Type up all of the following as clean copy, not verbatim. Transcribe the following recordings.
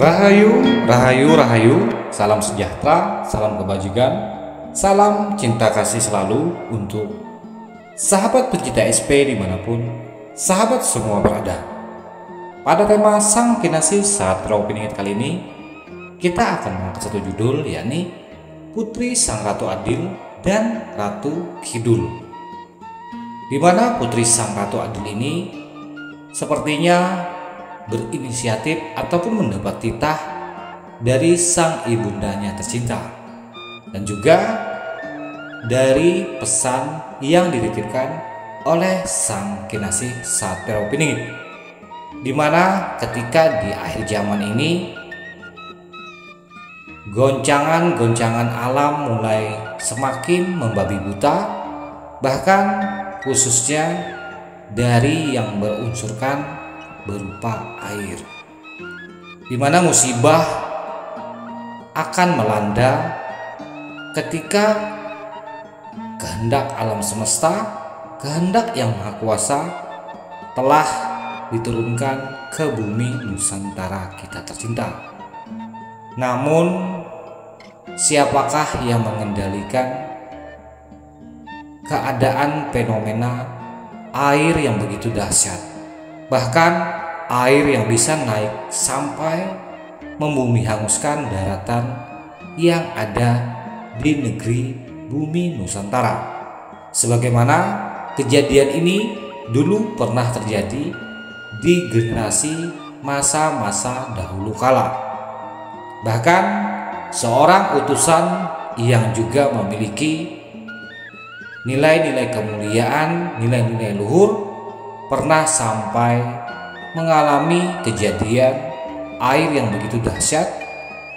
Rahayu, rahayu, rahayu, salam sejahtera, salam kebajikan, salam cinta kasih selalu untuk sahabat pencinta SP dimanapun sahabat semua berada. Pada tema Sang Kinasih Satria Piningit kali ini, kita akan mengangkat satu judul, yakni Putri Sang Ratu Adil dan Ratu Kidul. Di mana Putri Sang Ratu Adil ini sepertinya berinisiatif ataupun mendapat titah dari sang ibundanya tercinta, dan juga dari pesan yang dititipkan oleh Sang Kinasih Satria Piningit, di mana ketika di akhir zaman ini goncangan-goncangan alam mulai semakin membabi buta, bahkan khususnya dari yang berunsurkan berupa air, di mana musibah akan melanda ketika kehendak alam semesta, kehendak yang maha kuasa telah diturunkan ke bumi Nusantara kita tercinta. Namun siapakah yang mengendalikan keadaan fenomena air yang begitu dahsyat? Bahkan air yang bisa naik sampai membumi hanguskan daratan yang ada di negeri bumi Nusantara. Sebagaimana kejadian ini dulu pernah terjadi di generasi masa-masa dahulu kala. Bahkan seorang utusan yang juga memiliki nilai-nilai kemuliaan, nilai-nilai luhur, pernah sampai mengalami kejadian air yang begitu dahsyat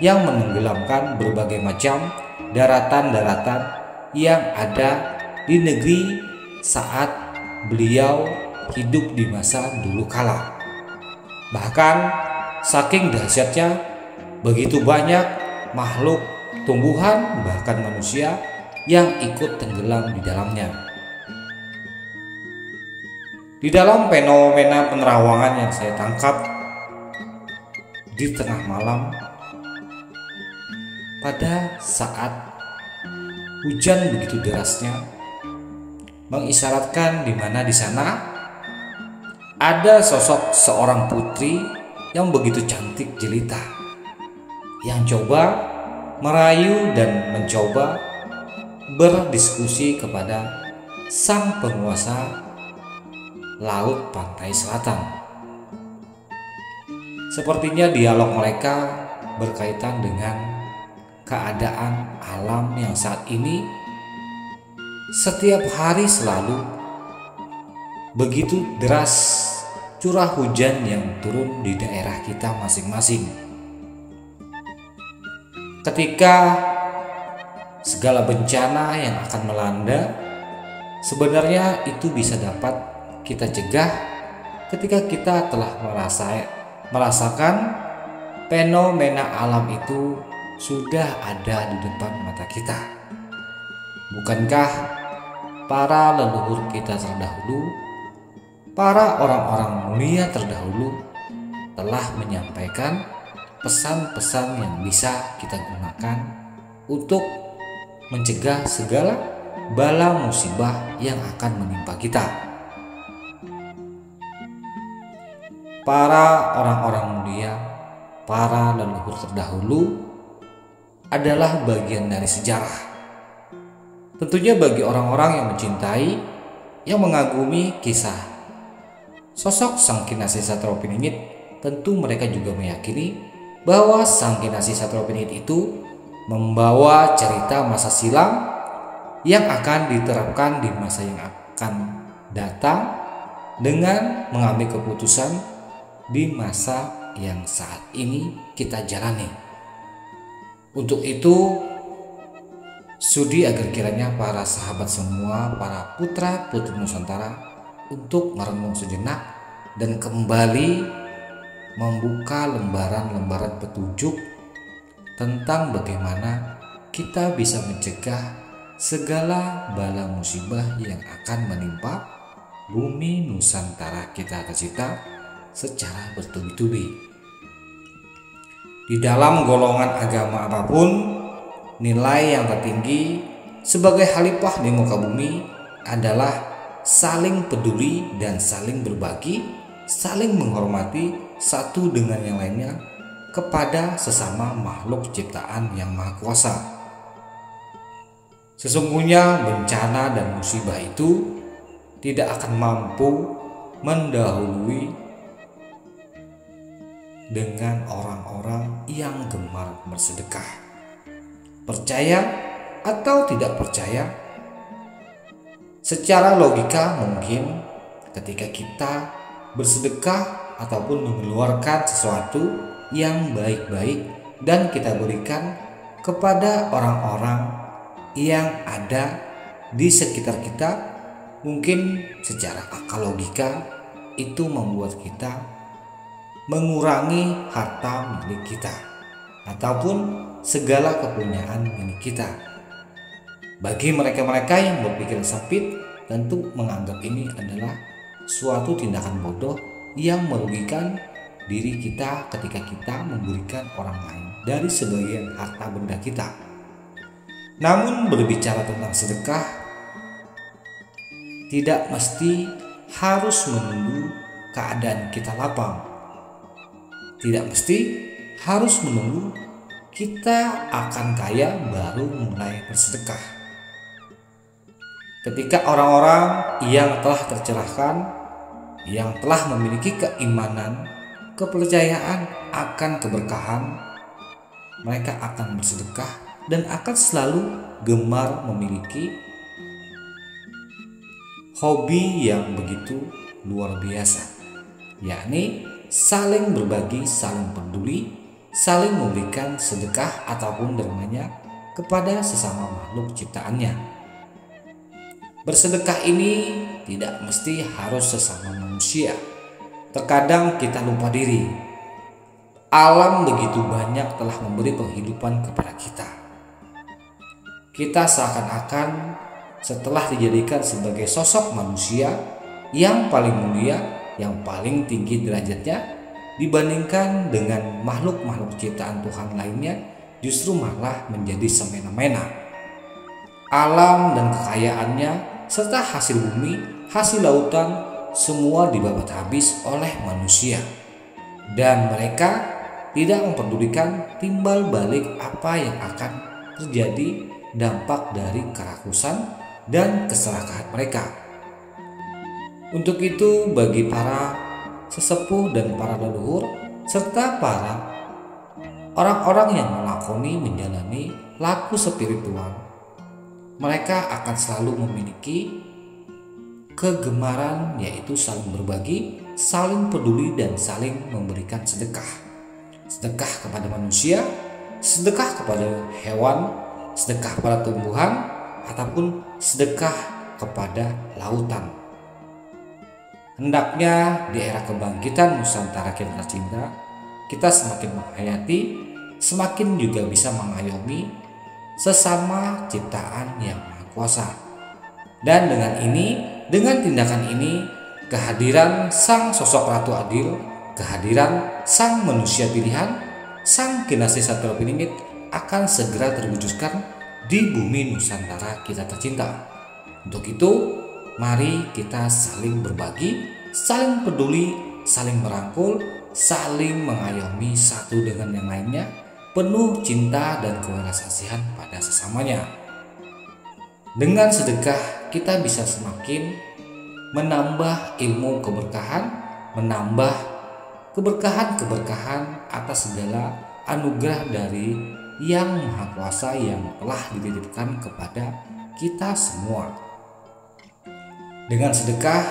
yang menenggelamkan berbagai macam daratan-daratan yang ada di negeri saat beliau hidup di masa dulu kala. Bahkan saking dahsyatnya, begitu banyak makhluk, tumbuhan, bahkan manusia yang ikut tenggelam di dalamnya. Di dalam fenomena penerawangan yang saya tangkap di tengah malam pada saat hujan begitu derasnya, mengisyaratkan di mana di sana ada sosok seorang putri yang begitu cantik jelita, yang coba merayu dan mencoba berdiskusi kepada sang penguasa laut pantai selatan. Sepertinya dialog mereka berkaitan dengan keadaan alam yang saat ini setiap hari selalu begitu deras curah hujan yang turun di daerah kita masing-masing. Ketika segala bencana yang akan melanda, sebenarnya itu bisa dapat kita cegah ketika kita telah merasakan fenomena alam itu sudah ada di depan mata kita. Bukankah para leluhur kita terdahulu, para orang-orang mulia terdahulu telah menyampaikan pesan-pesan yang bisa kita gunakan untuk mencegah segala bala musibah yang akan menimpa kita? Para orang-orang mulia, para leluhur terdahulu adalah bagian dari sejarah. Tentunya bagi orang-orang yang mencintai, yang mengagumi kisah sosok Sang Kinasih Satria Piningit, tentu mereka juga meyakini bahwa Sang Kinasih Satria Piningit itu membawa cerita masa silam yang akan diterapkan di masa yang akan datang dengan mengambil keputusan di masa yang saat ini kita jalani. Untuk itu, sudi agar kiranya para sahabat semua, para putra putri Nusantara, untuk merenung sejenak dan kembali membuka lembaran-lembaran petunjuk tentang bagaimana kita bisa mencegah segala bala musibah yang akan menimpa bumi Nusantara kita tercinta secara bertubi-tubi. Di dalam golongan agama apapun, nilai yang tertinggi sebagai khalifah di muka bumi adalah saling peduli dan saling berbagi, saling menghormati satu dengan yang lainnya kepada sesama makhluk ciptaan yang maha kuasa. Sesungguhnya bencana dan musibah itu tidak akan mampu mendahului dengan orang-orang yang gemar bersedekah. Percaya atau tidak percaya, secara logika mungkin ketika kita bersedekah ataupun mengeluarkan sesuatu yang baik-baik dan kita berikan kepada orang-orang yang ada di sekitar kita, mungkin secara akal logika itu membuat kita mengurangi harta milik kita ataupun segala kepunyaan milik kita. Bagi mereka-mereka yang berpikir sempit, tentu menganggap ini adalah suatu tindakan bodoh yang merugikan diri kita ketika kita memberikan orang lain dari sebagian harta benda kita. Namun berbicara tentang sedekah, tidak mesti harus menunggu keadaan kita lapang. Tidak mesti harus menunggu kita akan kaya baru mulai bersedekah. Ketika orang-orang yang telah tercerahkan, yang telah memiliki keimanan, kepercayaan akan keberkahan, mereka akan bersedekah dan akan selalu gemar memiliki hobi yang begitu luar biasa, yakni saling berbagi, saling peduli, saling memberikan sedekah ataupun dermanya kepada sesama makhluk ciptaannya. Bersedekah ini tidak mesti harus sesama manusia. Terkadang kita lupa diri. Alam begitu banyak telah memberi penghidupan kepada kita. Kita seakan-akan setelah dijadikan sebagai sosok manusia yang paling mulia, yang paling tinggi derajatnya dibandingkan dengan makhluk-makhluk ciptaan Tuhan lainnya, justru malah menjadi semena-mena. Alam dan kekayaannya serta hasil bumi, hasil lautan, semua dibabat habis oleh manusia, dan mereka tidak memperdulikan timbal balik apa yang akan terjadi dampak dari kerakusan dan keserakahan mereka. Untuk itu, bagi para sesepuh dan para leluhur serta para orang-orang yang menjalani laku spiritual, mereka akan selalu memiliki kegemaran, yaitu saling berbagi, saling peduli, dan saling memberikan sedekah. Sedekah kepada manusia, sedekah kepada hewan, sedekah pada tumbuhan, ataupun sedekah kepada lautan. Hendaknya di era kebangkitan Nusantara kita tercinta, kita semakin menghayati, semakin juga bisa mengayomi sesama ciptaan yang maha kuasa. Dan dengan tindakan ini, kehadiran sang sosok Ratu Adil, kehadiran sang manusia pilihan, sang Kinasih Satria Piningit akan segera terwujudkan di bumi Nusantara kita tercinta. Untuk itu, mari kita saling berbagi, saling peduli, saling merangkul, saling mengayomi satu dengan yang lainnya, penuh cinta dan kewelas-kasihan pada sesamanya. Dengan sedekah kita bisa semakin menambah ilmu keberkahan, menambah keberkahan-keberkahan atas segala anugerah dari Yang Maha Kuasa yang telah dititipkan kepada kita semua. Dengan sedekah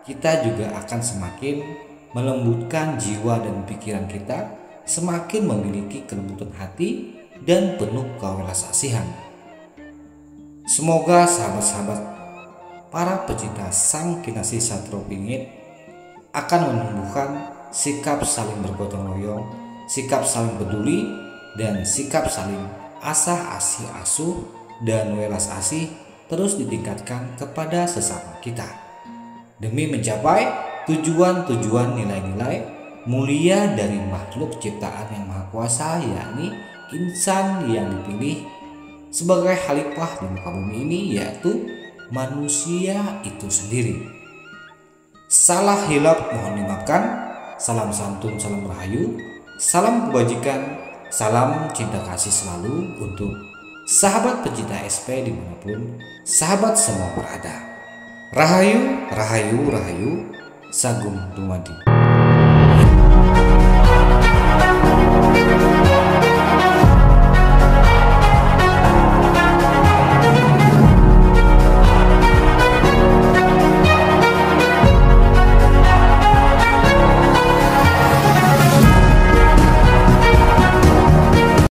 kita juga akan semakin melembutkan jiwa dan pikiran kita, semakin memiliki kelembutan hati dan penuh kewelas-kasihan. Semoga sahabat-sahabat para pecinta sang Kinasih Satria Piningit akan menumbuhkan sikap saling bergotong royong, sikap saling peduli, dan sikap saling asah asih asuh dan welas asih terus ditingkatkan kepada sesama kita demi mencapai tujuan-tujuan nilai-nilai mulia dari makhluk ciptaan yang maha kuasa, yakni insan yang dipilih sebagai khalifah di muka bumi ini, yaitu manusia itu sendiri. Salah hilap mohon dimaafkan. Salam santun, salam rahayu, salam kebajikan, salam cinta kasih selalu untuk sahabat pencinta SP dimanapun sahabat semua berada. Rahayu, rahayu, rahayu, Sagung Dumadi.